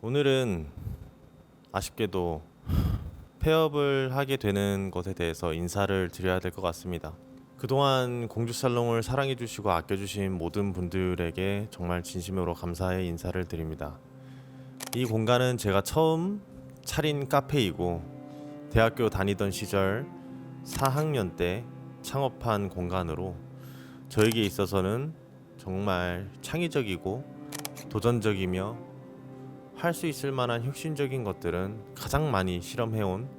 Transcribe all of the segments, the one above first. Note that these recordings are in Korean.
오늘은 아쉽게도 폐업을 하게 되는 것에 대해서 인사를 드려야 될 것 같습니다. 그동안 공주살롱을 사랑해주시고 아껴주신 모든 분들에게 정말 진심으로 감사의 인사를 드립니다. 이 공간은 제가 처음 차린 카페이고 대학교 다니던 시절 4학년 때 창업한 공간으로 저에게 있어서는 정말 창의적이고 도전적이며 할 수 있을 만한 혁신적인 것들은 가장 많이 실험해온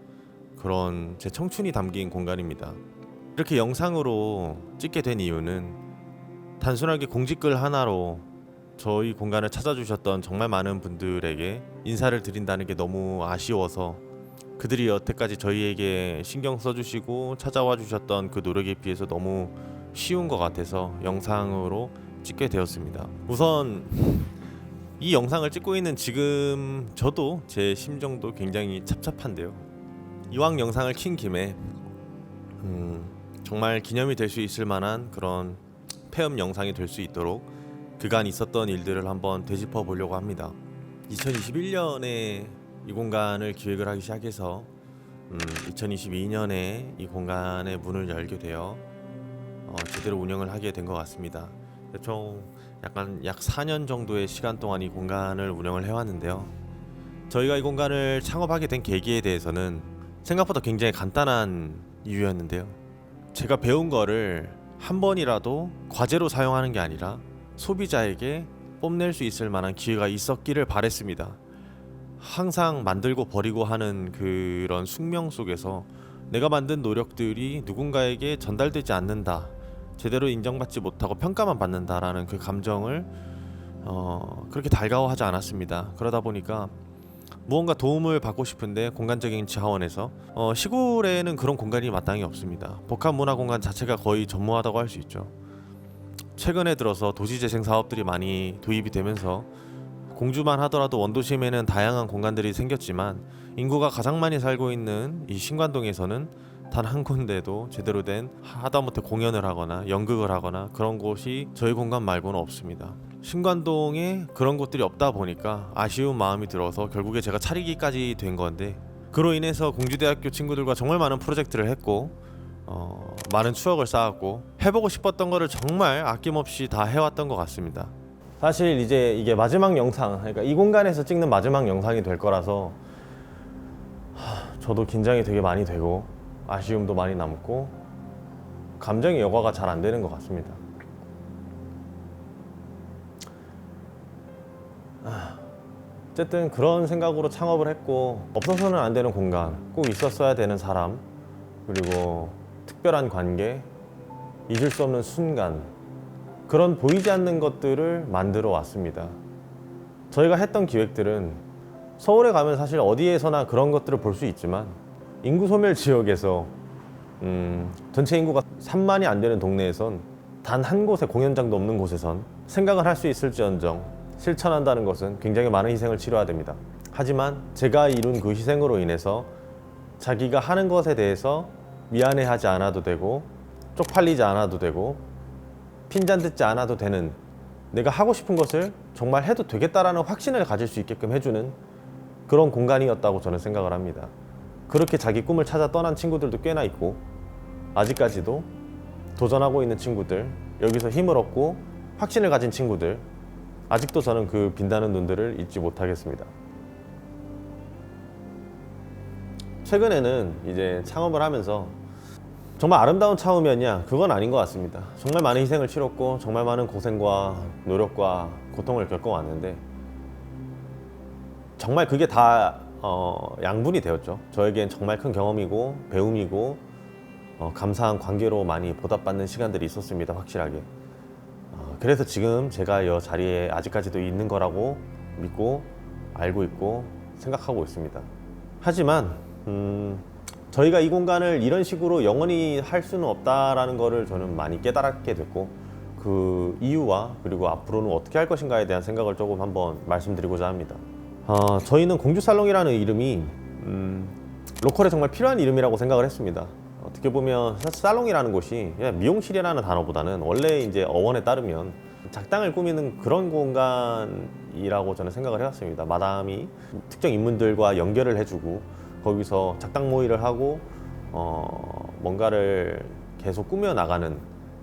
그런 제 청춘이 담긴 공간입니다. 이렇게 영상으로 찍게 된 이유는 단순하게 공지글 하나로 저희 공간을 찾아주셨던 정말 많은 분들에게 인사를 드린다는 게 너무 아쉬워서 그들이 여태까지 저희에게 신경 써주시고 찾아와 주셨던 그 노력에 비해서 너무 쉬운 것 같아서 영상으로 찍게 되었습니다. 우선 이 영상을 찍고 있는 지금 저도 제 심정도 굉장히 찹찹한데요. 이왕 영상을 킨 김에 정말 기념이 될 수 있을 만한 그런 폐업 영상이 될 수 있도록 그간 있었던 일들을 한번 되짚어 보려고 합니다. 2021년에 이 공간을 기획을 하기 시작해서 2022년에 이 공간의 문을 열게 되어 제대로 운영을 하게 된 것 같습니다. 총 약 4년 정도의 시간 동안 이 공간을 운영을 해왔는데요. 저희가 이 공간을 창업하게 된 계기에 대해서는 생각보다 굉장히 간단한 이유였는데요. 제가 배운 거를 한 번이라도 과제로 사용하는 게 아니라 소비자에게 뽐낼 수 있을 만한 기회가 있었기를 바랬습니다. 항상 만들고 버리고 하는 그런 숙명 속에서 내가 만든 노력들이 누군가에게 전달되지 않는다, 제대로 인정받지 못하고 평가만 받는다라는 그 감정을 그렇게 달가워하지 않았습니다. 그러다 보니까 무언가 도움을 받고 싶은데 공간적인 차원에서 시골에는 그런 공간이 마땅히 없습니다. 복합문화공간 자체가 거의 전무하다고 할 수 있죠. 최근에 들어서 도시재생 사업들이 많이 도입이 되면서 공주만 하더라도 원도심에는 다양한 공간들이 생겼지만 인구가 가장 많이 살고 있는 이 신관동에서는 단 한 군데도 제대로 된 하다못해 공연을 하거나 연극을 하거나 그런 곳이 저희 공간 말고는 없습니다. 신관동에 그런 곳들이 없다 보니까 아쉬운 마음이 들어서 결국에 제가 차리기까지 된 건데, 그로 인해서 공주대학교 친구들과 정말 많은 프로젝트를 했고 많은 추억을 쌓았고 해보고 싶었던 거를 정말 아낌없이 다 해왔던 것 같습니다. 사실 이제 이게 마지막 영상, 그러니까 이 공간에서 찍는 마지막 영상이 될 거라서 저도 긴장이 되게 많이 되고 아쉬움도 많이 남고 감정의 여과가 잘 안 되는 것 같습니다. 어쨌든 그런 생각으로 창업을 했고, 없어서는 안 되는 공간, 꼭 있었어야 되는 사람, 그리고 특별한 관계, 잊을 수 없는 순간, 그런 보이지 않는 것들을 만들어 왔습니다. 저희가 했던 기획들은 서울에 가면 사실 어디에서나 그런 것들을 볼 수 있지만 인구 소멸 지역에서 전체 인구가 3만이 안 되는 동네에선 단 한 곳에 공연장도 없는 곳에선 생각을 할 수 있을지언정 실천한다는 것은 굉장히 많은 희생을 치러야 됩니다. 하지만 제가 이룬 그 희생으로 인해서 자기가 하는 것에 대해서 미안해하지 않아도 되고 쪽팔리지 않아도 되고 핀잔 듣지 않아도 되는, 내가 하고 싶은 것을 정말 해도 되겠다라는 확신을 가질 수 있게끔 해주는 그런 공간이었다고 저는 생각을 합니다. 그렇게 자기 꿈을 찾아 떠난 친구들도 꽤나 있고 아직까지도 도전하고 있는 친구들, 여기서 힘을 얻고 확신을 가진 친구들, 아직도 저는 그 빛나는 눈들을 잊지 못하겠습니다. 최근에는 이제 창업을 하면서 정말 아름다운 처음이었냐? 그건 아닌 것 같습니다. 정말 많은 희생을 치렀고 정말 많은 고생과 노력과 고통을 겪어왔는데 정말 그게 다 양분이 되었죠. 저에겐 정말 큰 경험이고 배움이고 감사한 관계로 많이 보답받는 시간들이 있었습니다. 확실하게. 그래서 지금 제가 이 자리에 아직까지도 있는 거라고 믿고 알고 있고 생각하고 있습니다. 하지만 저희가 이 공간을 이런 식으로 영원히 할 수는 없다라는 거를 저는 많이 깨달게 됐고, 그 이유와 그리고 앞으로는 어떻게 할 것인가에 대한 생각을 조금 한번 말씀드리고자 합니다. 저희는 공주살롱이라는 이름이 로컬에 정말 필요한 이름이라고 생각을 했습니다. 어떻게 보면 살롱이라는 곳이 그냥 미용실이라는 단어보다는 원래 이제 어원에 따르면 작당을 꾸미는 그런 공간이라고 저는 생각을 해왔습니다. 마담이 특정 인물들과 연결을 해주고 거기서 작당 모의를 하고 뭔가를 계속 꾸며 나가는,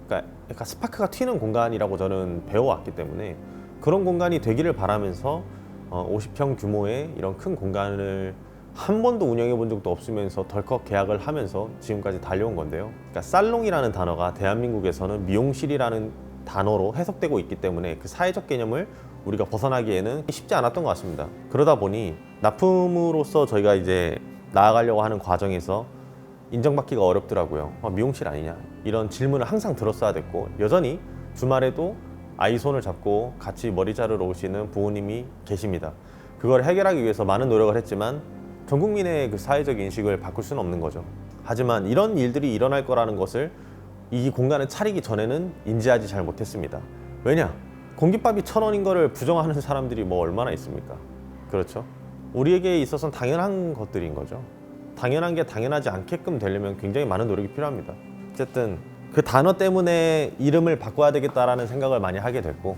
그러니까 스파크가 튀는 공간이라고 저는 배워왔기 때문에 그런 공간이 되기를 바라면서 50평 규모의 이런 큰 공간을 한 번도 운영해 본 적도 없으면서 덜컥 계약을 하면서 지금까지 달려온 건데요. 그러니까 살롱이라는 단어가 대한민국에서는 미용실이라는 단어로 해석되고 있기 때문에 그 사회적 개념을 우리가 벗어나기에는 쉽지 않았던 것 같습니다. 그러다 보니 납품으로서 저희가 이제 나아가려고 하는 과정에서 인정받기가 어렵더라고요. 미용실 아니냐 이런 질문을 항상 들었어야 됐고, 여전히 주말에도 아이 손을 잡고 같이 머리 자르러 오시는 부모님이 계십니다. 그걸 해결하기 위해서 많은 노력을 했지만 전 국민의 그 사회적 인식을 바꿀 수는 없는 거죠. 하지만 이런 일들이 일어날 거라는 것을 이 공간을 차리기 전에는 인지하지 잘 못했습니다. 왜냐? 공깃밥이 1,000원인 거를 부정하는 사람들이 뭐 얼마나 있습니까? 그렇죠? 우리에게 있어서는 당연한 것들인 거죠. 당연한 게 당연하지 않게끔 되려면 굉장히 많은 노력이 필요합니다. 어쨌든 그 단어 때문에 이름을 바꿔야 되겠다라는 생각을 많이 하게 됐고,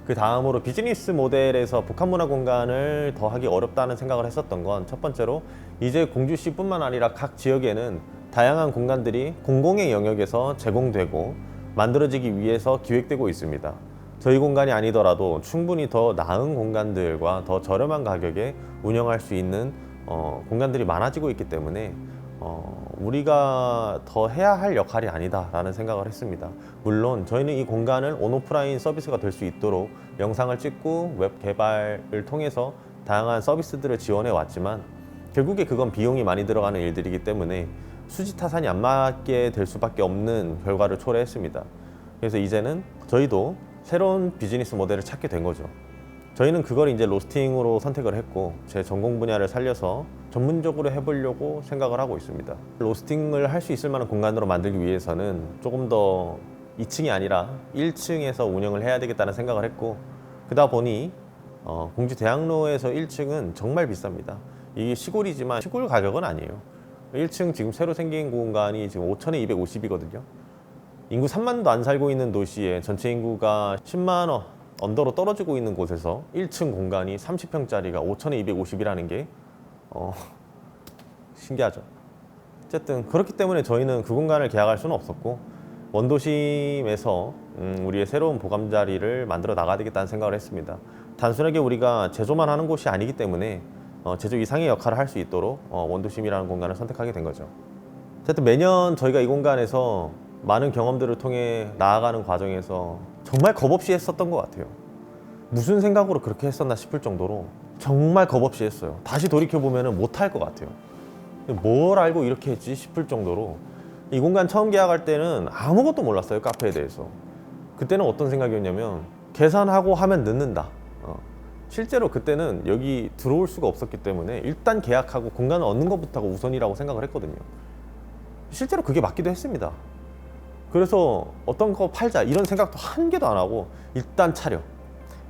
그 다음으로 비즈니스 모델에서 복합문화 공간을 더 하기 어렵다는 생각을 했었던 건, 첫 번째로 이제 공주시뿐만 아니라 각 지역에는 다양한 공간들이 공공의 영역에서 제공되고 만들어지기 위해서 기획되고 있습니다. 저희 공간이 아니더라도 충분히 더 나은 공간들과 더 저렴한 가격에 운영할 수 있는 공간들이 많아지고 있기 때문에 우리가 더 해야 할 역할이 아니다라는 생각을 했습니다. 물론 저희는 이 공간을 온오프라인 서비스가 될 수 있도록 영상을 찍고 웹 개발을 통해서 다양한 서비스들을 지원해 왔지만 결국에 그건 비용이 많이 들어가는 일들이기 때문에 수지타산이 안 맞게 될 수밖에 없는 결과를 초래했습니다. 그래서 이제는 저희도 새로운 비즈니스 모델을 찾게 된 거죠. 저희는 그걸 이제 로스팅으로 선택을 했고, 제 전공 분야를 살려서 전문적으로 해보려고 생각을 하고 있습니다. 로스팅을 할 수 있을 만한 공간으로 만들기 위해서는 조금 더 2층이 아니라 1층에서 운영을 해야 되겠다는 생각을 했고, 그러다 보니 공주 대학로에서 1층은 정말 비쌉니다. 이게 시골이지만 시골 가격은 아니에요. 1층 지금 새로 생긴 공간이 지금 5천에 250이거든요. 인구 3만도 안 살고 있는 도시에 전체 인구가 10만 원 언더로 떨어지고 있는 곳에서 1층 공간이 30평짜리가 5천에 250이라는 게 신기하죠. 어쨌든 그렇기 때문에 저희는 그 공간을 계약할 수는 없었고, 원도심에서 우리의 새로운 보감자리를 만들어 나가야 되겠다는 생각을 했습니다. 단순하게 우리가 제조만 하는 곳이 아니기 때문에 제조 이상의 역할을 할 수 있도록 원도심이라는 공간을 선택하게 된 거죠. 어쨌든 매년 저희가 이 공간에서 많은 경험들을 통해 나아가는 과정에서 정말 겁없이 했었던 것 같아요. 무슨 생각으로 그렇게 했었나 싶을 정도로 정말 겁없이 했어요. 다시 돌이켜보면 못할 것 같아요. 뭘 알고 이렇게 했지 싶을 정도로. 이 공간 처음 계약할 때는 아무것도 몰랐어요, 카페에 대해서. 그때는 어떤 생각이었냐면 계산하고 하면 늦는다. 실제로 그때는 여기 들어올 수가 없었기 때문에 일단 계약하고 공간을 얻는 것부터가 우선이라고 생각을 했거든요. 실제로 그게 맞기도 했습니다. 그래서 어떤 거 팔자 이런 생각도 한 개도 안 하고 일단 차려,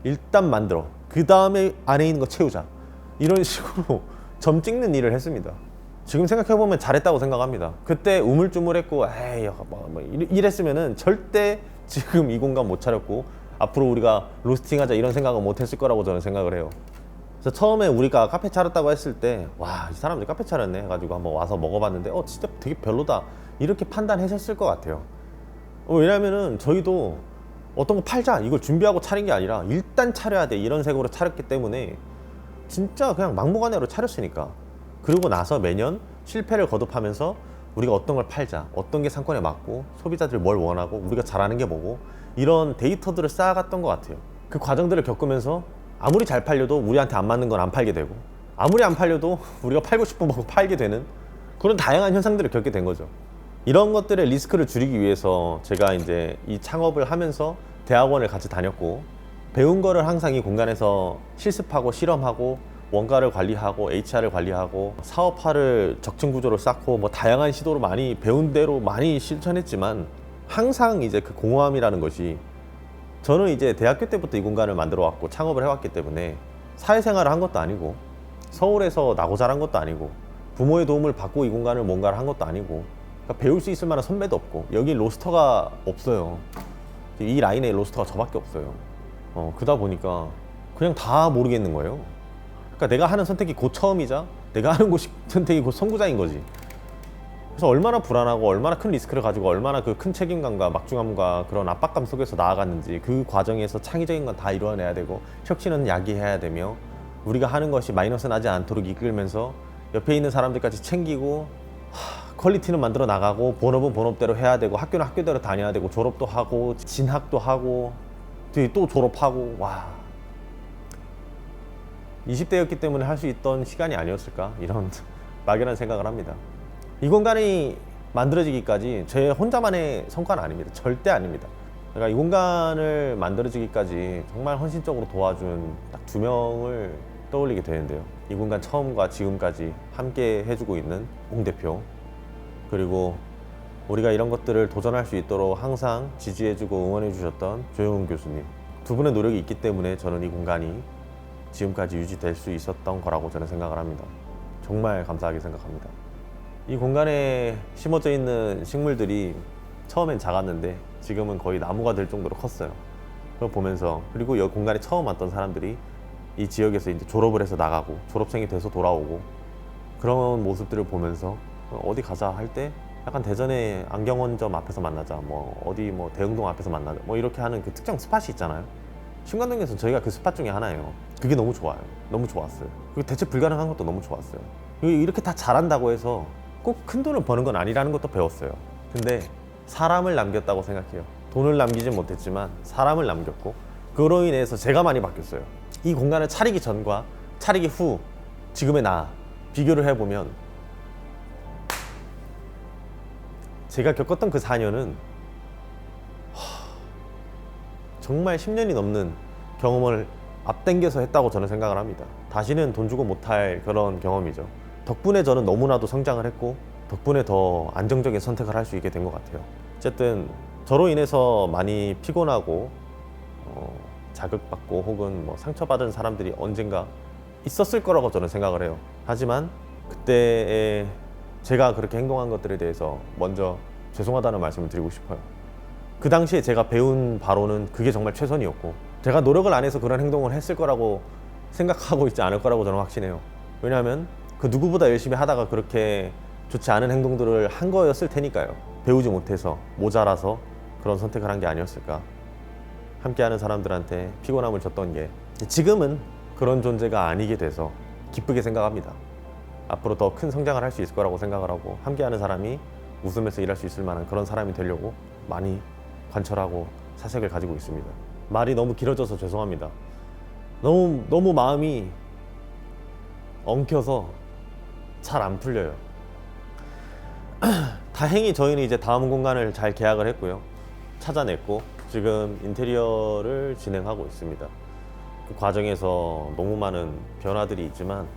일단 만들어, 그 다음에 안에 있는 거 채우자, 이런 식으로 점 찍는 일을 했습니다. 지금 생각해보면 잘했다고 생각합니다. 그때 우물쭈물했고 에이 뭐 이랬으면은 절대 지금 이 공간 못 차렸고 앞으로 우리가 로스팅하자 이런 생각은 못 했을 거라고 저는 생각을 해요. 그래서 처음에 우리가 카페 차렸다고 했을 때 와, 이 사람들이 카페 차렸네 해가지고 한번 와서 먹어봤는데 진짜 되게 별로다 이렇게 판단하셨을 것 같아요. 왜냐면은 저희도 어떤 거 팔자 이걸 준비하고 차린 게 아니라 일단 차려야 돼 이런 색으로 차렸기 때문에 진짜 그냥 막무가내로 차렸으니까. 그리고 나서 매년 실패를 거듭하면서 우리가 어떤 걸 팔자, 어떤 게 상권에 맞고 소비자들이 뭘 원하고 우리가 잘하는 게 뭐고 이런 데이터들을 쌓아갔던 것 같아요. 그 과정들을 겪으면서 아무리 잘 팔려도 우리한테 안 맞는 건 안 팔게 되고, 아무리 안 팔려도 우리가 팔고 싶은 거 팔게 되는 그런 다양한 현상들을 겪게 된 거죠. 이런 것들의 리스크를 줄이기 위해서 제가 이제 이 창업을 하면서 대학원을 같이 다녔고, 배운 거를 항상 이 공간에서 실습하고 실험하고 원가를 관리하고 HR을 관리하고 사업화를 적층 구조로 쌓고 뭐 다양한 시도로 많이 배운 대로 많이 실천했지만 항상 이제 그 공허함이라는 것이, 저는 이제 대학교 때부터 이 공간을 만들어 왔고 창업을 해왔기 때문에 사회생활을 한 것도 아니고 서울에서 나고 자란 것도 아니고 부모의 도움을 받고 이 공간을 뭔가를 한 것도 아니고, 그러니까 배울 수 있을 만한 선배도 없고 여기 로스터가 없어요. 이 라인에 로스터가 저밖에 없어요. 그러다 보니까 그냥 다 모르겠는 거예요. 그러니까 내가 하는 선택이 곧 처음이자 내가 하는 선택이 곧 선구자인 거지. 그래서 얼마나 불안하고 얼마나 큰 리스크를 가지고 얼마나 그 큰 책임감과 막중함과 그런 압박감 속에서 나아갔는지, 그 과정에서 창의적인 건 다 이루어내야 되고 혁신은 야기해야 되며, 우리가 하는 것이 마이너스 나지 않도록 이끌면서 옆에 있는 사람들까지 챙기고, 퀄리티는 만들어 나가고, 본업은 본업대로 해야 되고, 학교는 학교대로 다녀야 되고, 졸업도 하고 진학도 하고 또 졸업하고. 와, 20대였기 때문에 할 수 있던 시간이 아니었을까, 이런 막연한 생각을 합니다. 이 공간이 만들어지기까지 제 혼자만의 성과는 아닙니다. 절대 아닙니다. 제가 이 공간을 만들어지기까지 정말 헌신적으로 도와준 딱 2명을 떠올리게 되는데요. 이 공간 처음과 지금까지 함께 해주고 있는 옹 대표, 그리고 우리가 이런 것들을 도전할 수 있도록 항상 지지해주고 응원해주셨던 조영훈 교수님, 두 분의 노력이 있기 때문에 저는 이 공간이 지금까지 유지될 수 있었던 거라고 저는 생각을 합니다. 정말 감사하게 생각합니다. 이 공간에 심어져 있는 식물들이 처음엔 작았는데 지금은 거의 나무가 될 정도로 컸어요. 그걸 보면서, 그리고 이 공간에 처음 왔던 사람들이 이 지역에서 이제 졸업을 해서 나가고 졸업생이 돼서 돌아오고, 그런 모습들을 보면서 어디 가자 할 때 약간 대전의 안경원점 앞에서 만나자, 뭐 어디 뭐 대흥동 앞에서 만나자, 뭐 이렇게 하는 그 특정 스팟이 있잖아요. 신관동에서 저희가 그 스팟 중에 하나예요. 그게 너무 좋아요. 너무 좋았어요. 그리고 대체 불가능한 것도 너무 좋았어요. 이렇게 다 잘한다고 해서 꼭 큰 돈을 버는 건 아니라는 것도 배웠어요. 근데 사람을 남겼다고 생각해요. 돈을 남기진 못했지만 사람을 남겼고, 그로 인해서 제가 많이 바뀌었어요. 이 공간을 차리기 전과 차리기 후 지금의 나 비교를 해보면, 제가 겪었던 그 4년은 정말 10년이 넘는 경험을 앞당겨서 했다고 저는 생각을 합니다. 다시는 돈 주고 못할 그런 경험이죠. 덕분에 저는 너무나도 성장을 했고, 덕분에 더 안정적인 선택을 할 수 있게 된 것 같아요. 어쨌든 저로 인해서 많이 피곤하고 자극받고 혹은 뭐 상처받은 사람들이 언젠가 있었을 거라고 저는 생각을 해요. 하지만 그때에 제가 그렇게 행동한 것들에 대해서 먼저 죄송하다는 말씀을 드리고 싶어요. 그 당시에 제가 배운 바로는 그게 정말 최선이었고, 제가 노력을 안 해서 그런 행동을 했을 거라고 생각하고 있지 않을 거라고 저는 확신해요. 왜냐하면 그 누구보다 열심히 하다가 그렇게 좋지 않은 행동들을 한 거였을 테니까요. 배우지 못해서, 모자라서 그런 선택을 한 게 아니었을까. 함께하는 사람들한테 피곤함을 줬던 게 지금은 그런 존재가 아니게 돼서 기쁘게 생각합니다. 앞으로 더 큰 성장을 할 수 있을 거라고 생각을 하고, 함께하는 사람이 웃으면서 일할 수 있을 만한 그런 사람이 되려고 많이 관철하고 사색을 가지고 있습니다. 말이 너무 길어져서 죄송합니다. 너무 마음이 엉켜서 잘 안 풀려요. 다행히 저희는 이제 다음 공간을 잘 계약을 했고요. 찾아냈고 지금 인테리어를 진행하고 있습니다. 그 과정에서 너무 많은 변화들이 있지만,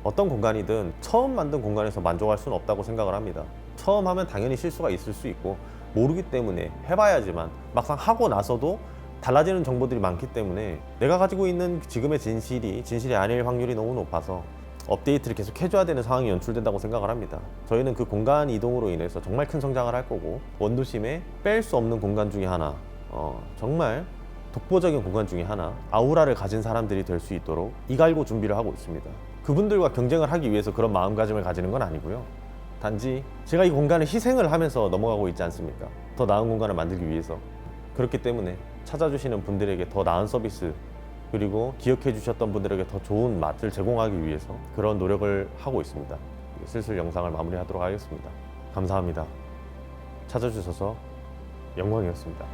어떤 공간이든 처음 만든 공간에서 만족할 수는 없다고 생각을 합니다. 처음 하면 당연히 실수가 있을 수 있고, 모르기 때문에 해봐야지만, 막상 하고 나서도 달라지는 정보들이 많기 때문에 내가 가지고 있는 지금의 진실이 아닐 확률이 너무 높아서 업데이트를 계속 해줘야 되는 상황이 연출된다고 생각을 합니다. 저희는 그 공간 이동으로 인해서 정말 큰 성장을 할 거고, 원도심에 뺄 수 없는 공간 중에 하나, 정말 독보적인 공간 중에 하나, 아우라를 가진 사람들이 될 수 있도록 이갈고 준비를 하고 있습니다. 그분들과 경쟁을 하기 위해서 그런 마음가짐을 가지는 건 아니고요. 단지 제가 이 공간을 희생을 하면서 넘어가고 있지 않습니까? 더 나은 공간을 만들기 위해서. 그렇기 때문에 찾아주시는 분들에게 더 나은 서비스, 그리고 기억해 주셨던 분들에게 더 좋은 맛을 제공하기 위해서 그런 노력을 하고 있습니다. 슬슬 영상을 마무리하도록 하겠습니다. 감사합니다. 찾아주셔서 영광이었습니다.